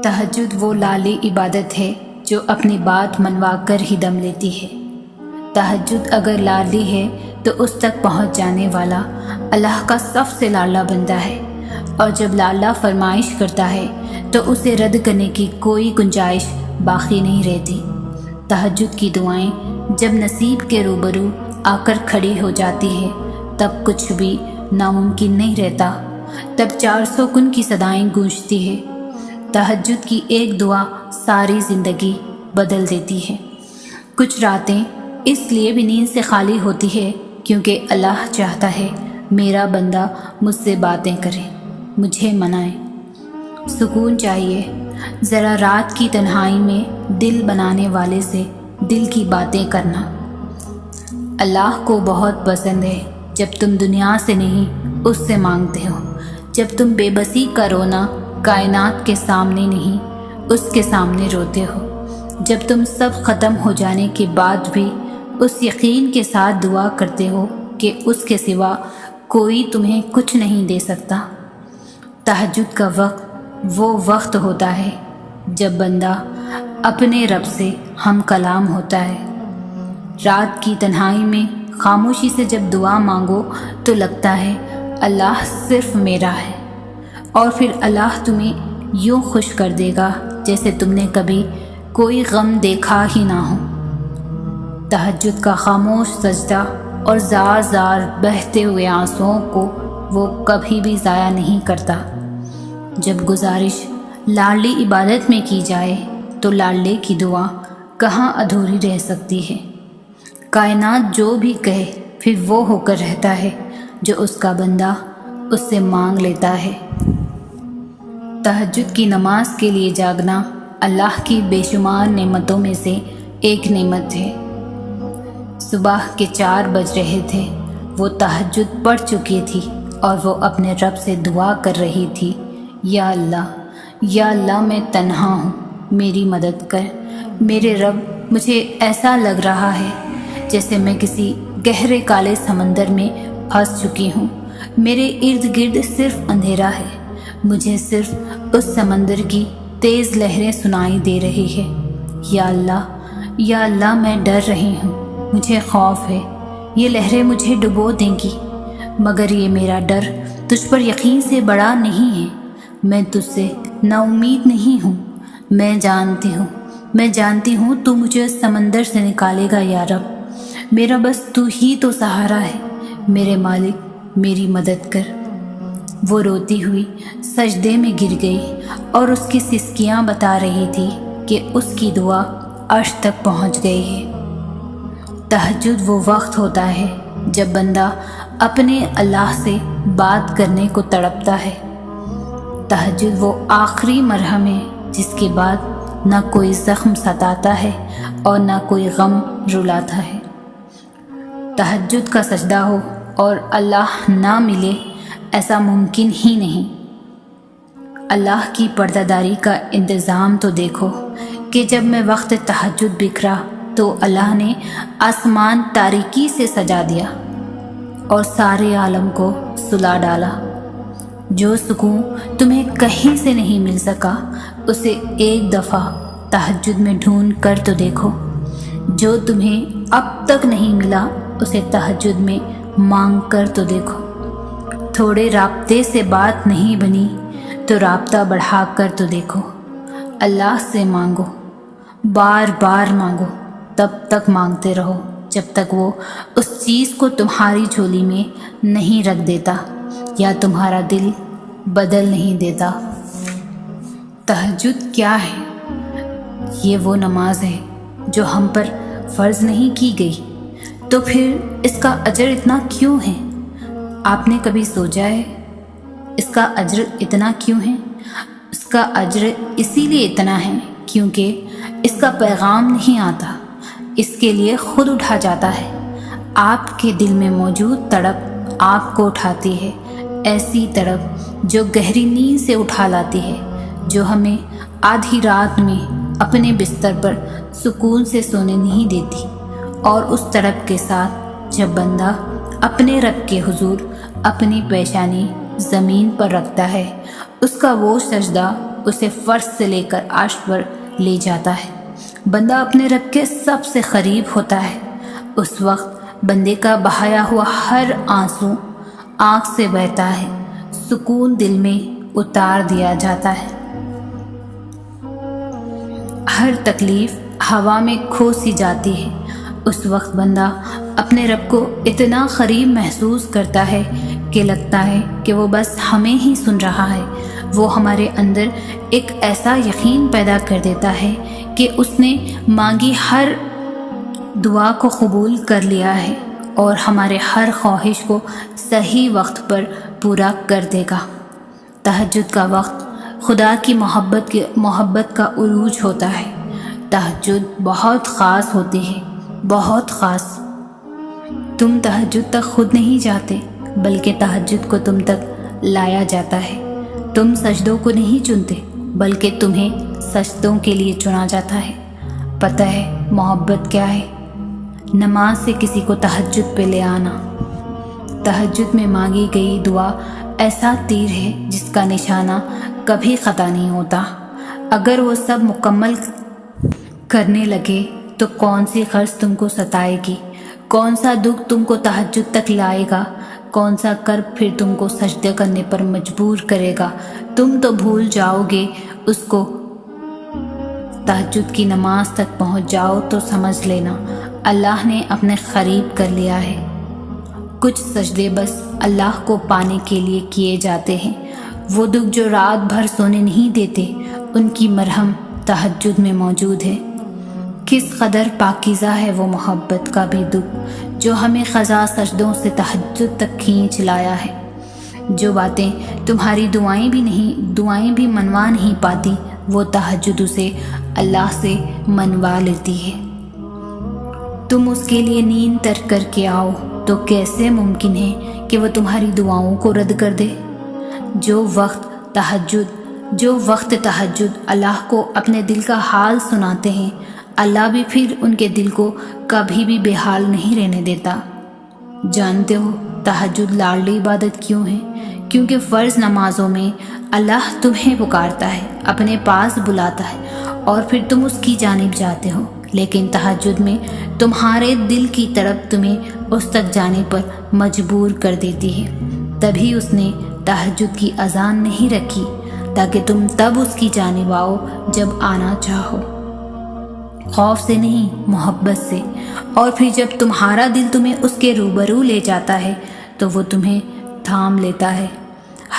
تہجد وہ لالی عبادت ہے جو اپنی بات منوا کر ہی دم لیتی ہے۔ تہجد اگر لالی ہے تو اس تک پہنچ جانے والا اللہ کا سب سے لاڈلا بندہ ہے، اور جب لاڈلا فرمائش کرتا ہے تو اسے رد کرنے کی کوئی گنجائش باقی نہیں رہتی۔ تہجد کی دعائیں جب نصیب کے روبرو آ کر کھڑی ہو جاتی ہے تب کچھ بھی ناممکن نہیں رہتا، تب 400 کن کی صدائیں گونجتی ہے۔ تہجد کی ایک دعا ساری زندگی بدل دیتی ہے۔ کچھ راتیں اس لیے بھی نیند سے خالی ہوتی ہے کیونکہ اللہ چاہتا ہے میرا بندہ مجھ سے باتیں کرے، مجھے منائے۔ سکون چاہیے، ذرا رات کی تنہائی میں دل بنانے والے سے دل کی باتیں کرنا۔ اللہ کو بہت پسند ہے جب تم دنیا سے نہیں اس سے مانگتے ہو، جب تم بے بسی کا رونا کائنات کے سامنے نہیں اس کے سامنے روتے ہو، جب تم سب ختم ہو جانے کے بعد بھی اس یقین کے ساتھ دعا کرتے ہو کہ اس کے سوا کوئی تمہیں کچھ نہیں دے سکتا۔ تہجد کا وقت وہ وقت ہوتا ہے جب بندہ اپنے رب سے ہم کلام ہوتا ہے۔ رات کی تنہائی میں خاموشی سے جب دعا مانگو تو لگتا ہے اللہ صرف میرا ہے، اور پھر اللہ تمہیں یوں خوش کر دے گا جیسے تم نے کبھی کوئی غم دیکھا ہی نہ ہو۔ تہجد کا خاموش سجدہ اور زار زار بہتے ہوئے آنسوؤں کو وہ کبھی بھی ضائع نہیں کرتا۔ جب گزارش لاڈلی عبادت میں کی جائے تو لاڈلے کی دعا کہاں ادھوری رہ سکتی ہے۔ کائنات جو بھی کہے پھر وہ ہو کر رہتا ہے جو اس کا بندہ اس سے مانگ لیتا ہے۔ تہجد کی نماز کے لیے جاگنا اللہ کی بے شمار نعمتوں میں سے ایک نعمت ہے۔ صبح کے 4 بج رہے تھے، وہ تہجد پڑھ چکی تھی اور وہ اپنے رب سے دعا کر رہی تھی، یا اللہ میں تنہا ہوں، میری مدد کر۔ میرے رب، مجھے ایسا لگ رہا ہے جیسے میں کسی گہرے کالے سمندر میں پھنس چکی ہوں، میرے ارد گرد صرف اندھیرا ہے، مجھے صرف اس سمندر کی تیز لہریں سنائی دے رہی ہے۔ یا اللہ میں ڈر رہی ہوں، مجھے خوف ہے، یہ لہریں مجھے ڈبو دیں گی، مگر یہ میرا ڈر تجھ پر یقین سے بڑا نہیں ہے۔ میں تجھ سے نا امید نہیں ہوں، میں جانتی ہوں تو مجھے اس سمندر سے نکالے گا۔ یا رب، میرا بس تو ہی تو سہارا ہے، میرے مالک میری مدد کر۔ وہ روتی ہوئی سجدے میں گر گئی اور اس کی سسکیاں بتا رہی تھی کہ اس کی دعا عرش تک پہنچ گئی ہے۔ تہجد وہ وقت ہوتا ہے جب بندہ اپنے اللہ سے بات کرنے کو تڑپتا ہے۔ تہجد وہ آخری مرہم ہے جس کے بعد نہ کوئی زخم ستاتا ہے اور نہ کوئی غم رلاتا ہے۔ تہجد کا سجدہ ہو اور اللہ نہ ملے، ایسا ممکن ہی نہیں۔ اللہ کی پردہ داری کا انتظام تو دیکھو کہ جب میں وقت تہجد بکھرا تو اللہ نے آسمان تاریکی سے سجا دیا اور سارے عالم کو سلا ڈالا۔ جو سکون تمہیں کہیں سے نہیں مل سکا اسے ایک دفعہ تہجد میں ڈھونڈ کر تو دیکھو، جو تمہیں اب تک نہیں ملا اسے تہجد میں مانگ کر تو دیکھو۔ تھوڑے رابطے سے بات نہیں بنی تو رابطہ بڑھا کر تو دیکھو۔ اللہ سے مانگو، بار بار مانگو، تب تک مانگتے رہو جب تک وہ اس چیز کو تمہاری جھولی میں نہیں رکھ دیتا یا تمہارا دل بدل نہیں دیتا۔ تہجد کیا ہے؟ یہ وہ نماز ہے جو ہم پر فرض نہیں کی گئی، تو پھر اس کا اجر اتنا کیوں ہے؟ آپ نے کبھی سوچا ہے اس کا اجر اتنا کیوں ہے؟ اس کا اجر اسی لیے اتنا ہے کیونکہ اس کا پیغام نہیں آتا، اس کے لیے خود اٹھا جاتا ہے۔ آپ کے دل میں موجود تڑپ آپ کو اٹھاتی ہے، ایسی تڑپ جو گہری نیند سے اٹھا لاتی ہے، جو ہمیں آدھی رات میں اپنے بستر پر سکون سے سونے نہیں دیتی۔ اور اس تڑپ کے ساتھ جب بندہ اپنے رب کے حضور اپنی پیشانی زمین پر رکھتا ہے، اس کا وہ سجدہ اسے فرش سے لے کر عرش پر لے جاتا ہے۔ بندہ اپنے رب کے سب سے قریب ہوتا ہے۔ اس وقت بندے کا بہایا ہوا ہر آنسو آنکھ سے بہتا ہے، سکون دل میں اتار دیا جاتا ہے، ہر تکلیف ہوا میں کھو سی جاتی ہے۔ اس وقت بندہ اپنے رب کو اتنا قریب محسوس کرتا ہے کہ لگتا ہے کہ وہ بس ہمیں ہی سن رہا ہے۔ وہ ہمارے اندر ایک ایسا یقین پیدا کر دیتا ہے کہ اس نے مانگی ہر دعا کو قبول کر لیا ہے اور ہمارے ہر خواہش کو صحیح وقت پر پورا کر دے گا۔ تہجد کا وقت خدا کی محبت کا عروج ہوتا ہے۔ تہجد بہت خاص ہوتی ہے، بہت خاص۔ تم تہجد تک خود نہیں جاتے بلکہ تہجد کو تم تک لایا جاتا ہے۔ تم سجدوں کو نہیں چنتے بلکہ تمہیں سجدوں کے لیے چنا جاتا ہے۔ پتہ ہے محبت کیا ہے؟ نماز سے کسی کو تہجد پہ لے آنا۔ تہجد میں مانگی گئی دعا ایسا تیر ہے جس کا نشانہ کبھی خطا نہیں ہوتا۔ اگر وہ سب مکمل کرنے لگے تو کون سی غرض تم کو ستائے گی؟ کون سا دکھ تم کو تہجد تک لائے گا؟ کون سا کرب پھر تم کو سجدے کرنے پر مجبور کرے گا؟ تم تو بھول جاؤ گے اس کو۔ تہجد کی نماز تک پہنچ جاؤ تو سمجھ لینا اللہ نے اپنے قریب کر لیا ہے۔ کچھ سجدے بس اللہ کو پانے کے لیے کیے جاتے ہیں۔ وہ دکھ جو رات بھر سونے نہیں دیتے، ان کی مرہم تہجد میں موجود ہے۔ کس قدر پاکیزہ ہے وہ محبت کا بھی دکھ جو ہمیں قضا سجدوں سے تہجد تک کھینچ لایا ہے۔ جو باتیں تمہاری دعائیں بھی منوا نہیں پاتی، وہ تہجد اسے اللہ سے منوا لیتی ہے۔ تم اس کے لیے نیند ترک کر کے آؤ تو کیسے ممکن ہے کہ وہ تمہاری دعاؤں کو رد کر دے؟ جو وقت تہجد اللہ کو اپنے دل کا حال سناتے ہیں، اللہ بھی پھر ان کے دل کو کبھی بھی بے حال نہیں رہنے دیتا۔ جانتے ہو تہجد لاڈلی عبادت کیوں ہے؟ کیونکہ فرض نمازوں میں اللہ تمہیں پکارتا ہے، اپنے پاس بلاتا ہے اور پھر تم اس کی جانب جاتے ہو، لیکن تہجد میں تمہارے دل کی طرف تمہیں اس تک جانے پر مجبور کر دیتی ہے۔ تبھی اس نے تہجد کی اذان نہیں رکھی تاکہ تم تب اس کی جانب آؤ جب آنا چاہو، خوف سے نہیں محبت سے۔ اور پھر جب تمہارا دل تمہیں اس کے روبرو لے جاتا ہے تو وہ تمہیں تھام لیتا ہے۔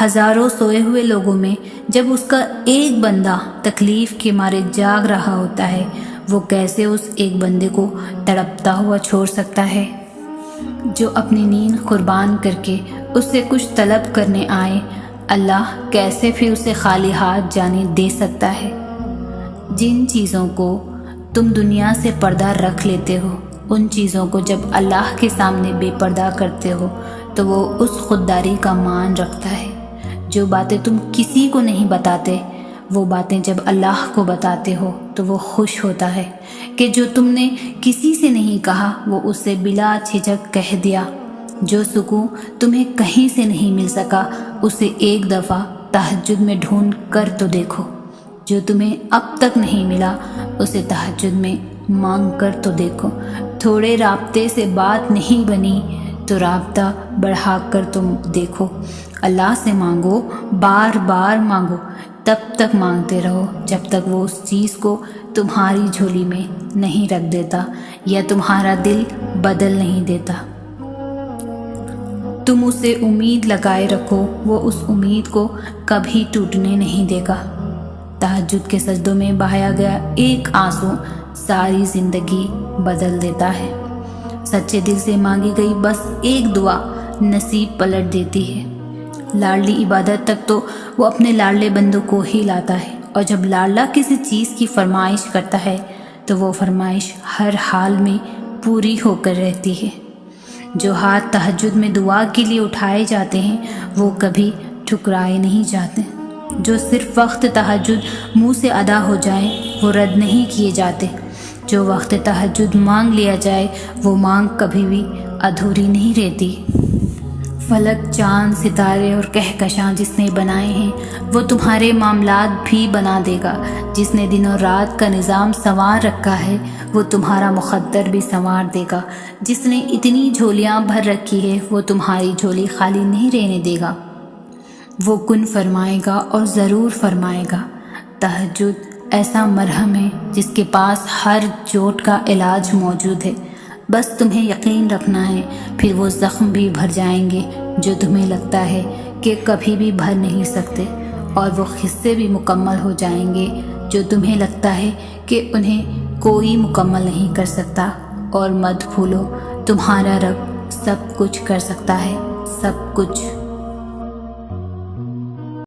ہزاروں سوئے ہوئے لوگوں میں جب اس کا ایک بندہ تکلیف کے مارے جاگ رہا ہوتا ہے، وہ کیسے اس ایک بندے کو تڑپتا ہوا چھوڑ سکتا ہے؟ جو اپنی نیند قربان کر کے اس سے کچھ طلب کرنے آئے، اللہ کیسے پھر اسے خالی ہاتھ جانے دے سکتا ہے؟ جن چیزوں کو تم دنیا سے پردہ رکھ لیتے ہو، ان چیزوں کو جب اللہ کے سامنے بے پردہ کرتے ہو تو وہ اس خودداری کا مان رکھتا ہے۔ جو باتیں تم کسی کو نہیں بتاتے، وہ باتیں جب اللہ کو بتاتے ہو تو وہ خوش ہوتا ہے کہ جو تم نے کسی سے نہیں کہا وہ اسے بلا جھجک کہہ دیا۔ جو سکون تمہیں کہیں سے نہیں مل سکا اسے ایک دفعہ تہجد میں ڈھونڈ کر تو دیکھو۔ جو تمہیں اب تک نہیں ملا اسے تہجد میں مانگ کر تو دیکھو۔ تھوڑے رابطے سے بات نہیں بنی تو رابطہ بڑھا کر تم دیکھو۔ اللہ سے مانگو، بار بار مانگو، تب تک مانگتے رہو جب تک وہ اس چیز کو تمہاری جھولی میں نہیں رکھ دیتا یا تمہارا دل بدل نہیں دیتا۔ تم اسے امید لگائے رکھو، وہ اس امید کو کبھی ٹوٹنے نہیں دے گا۔ تہجد کے سجدوں میں بہایا گیا ایک آنسو ساری زندگی بدل دیتا ہے۔ سچے دل سے مانگی گئی بس ایک دعا نصیب پلٹ دیتی ہے۔ لاڈلی عبادت تک تو وہ اپنے لاڈلے بندوں کو ہی لاتا ہے، اور جب لاڈلا کسی چیز کی فرمائش کرتا ہے تو وہ فرمائش ہر حال میں پوری ہو کر رہتی ہے۔ جو ہاتھ تہجد میں دعا کے لیے اٹھائے جاتے ہیں وہ کبھی ٹھکرائے نہیں جاتے۔ جو صرف وقت تہجد منہ سے ادا ہو جائیں وہ رد نہیں کیے جاتے۔ جو وقت تہجد مانگ لیا جائے وہ مانگ کبھی بھی ادھوری نہیں رہتی۔ فلک، چاند، ستارے اور کہکشاں جس نے بنائے ہیں وہ تمہارے معاملات بھی بنا دے گا۔ جس نے دن اور رات کا نظام سنوار رکھا ہے وہ تمہارا مقدر بھی سنوار دے گا۔ جس نے اتنی جھولیاں بھر رکھی ہے وہ تمہاری جھولی خالی نہیں رہنے دے گا۔ وہ کن فرمائے گا اور ضرور فرمائے گا۔ تہجد ایسا مرہم ہے جس کے پاس ہر چوٹ کا علاج موجود ہے، بس تمہیں یقین رکھنا ہے، پھر وہ زخم بھی بھر جائیں گے جو تمہیں لگتا ہے کہ کبھی بھی بھر نہیں سکتے، اور وہ قصے بھی مکمل ہو جائیں گے جو تمہیں لگتا ہے کہ انہیں کوئی مکمل نہیں کر سکتا۔ اور مت بھولو، تمہارا رب سب کچھ کر سکتا ہے، سب کچھ۔